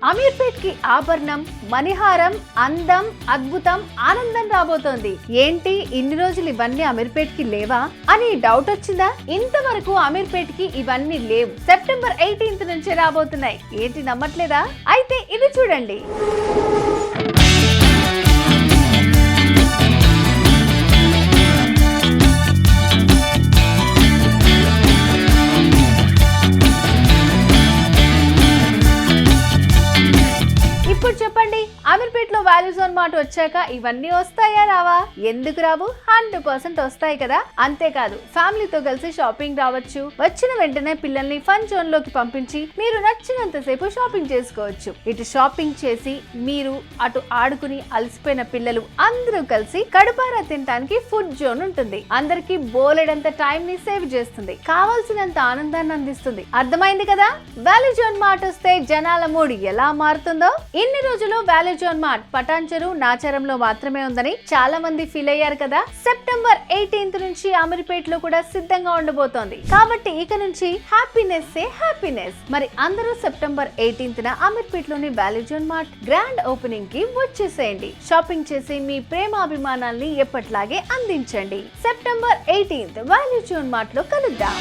అమీర్పేట్ కి ఆభరణం, మణిహారం, అందం, అద్భుతం, ఆనందం రాబోతోంది. ఏంటి ఇన్ని రోజులు ఇవన్నీ అమీర్పేట్ కి లేవా అని డౌట్ వచ్చిందా? ఇంతవరకు అమీర్పేట్ కి ఇవన్నీ లేవు. సెప్టెంబర్ 18 నుంచి రాబోతున్నాయి. ఏంటి నమ్మట్లేదా? అయితే ఇది చూడండి. ఇప్పుడు చెప్పండి, అమీర్పేట్ లో వాల్యూ జోన్ మార్ట్ వచ్చాక ఇవన్నీ వస్తాయా రావా? ఎందుకు రావు? 100% వస్తాయి కదా. అంతేకాదు, ఫ్యామిలీతో కలిసి షాపింగ్ రావచ్చు. వచ్చిన వెంటనే పిల్లల్ని ఫన్ జోన్ లోకి పంపించి మీరు నచ్చినంతసేపు షాపింగ్ చేసుకోవచ్చు. ఇటు షాపింగ్ చేసి మీరు అటు ఆడుకుని అలసిపోయిన పిల్లలు అందరూ కలిసి కడుపారా తినడానికి ఫుడ్ జోన్ ఉంటుంది. అందరికి బోలెడంత టైం ని సేవ్ చేస్తుంది, కావాల్సినంత ఆనందాన్ని అందిస్తుంది. అర్థమైంది కదా? వాల్యూ జోన్ మార్ట్ వస్తే జనాల మూడ్ ఎలా మారుతుందో. ఇన్ని రోజులు వాల్యూ జోన్ మార్ట్ పటాన్చెరు, నాచారంలో మాత్రమే ఉందని చాలా మంది ఫీల్ అయ్యారు కదా. సెప్టెంబర్ 18 నుంచి అమీర్పేట్ లో కూడా సిద్ధంగా ఉండబోతోంది. కాబట్టి ఇక నుంచి హ్యాపీనెస్ ఏ హ్యాపీనెస్. మరి అందరూ సెప్టెంబర్ 18న అమీర్పేట్ లోని value zone mart grand opening కి వచ్చేసేయండి. షాపింగ్ చేసి మీ ప్రేమాభిమానాల్ని ఎప్పట్లాగే అందించండి. సెప్టెంబర్ 18 వాల్యూ జోన్ మార్ట్ లో కలుద్దాం.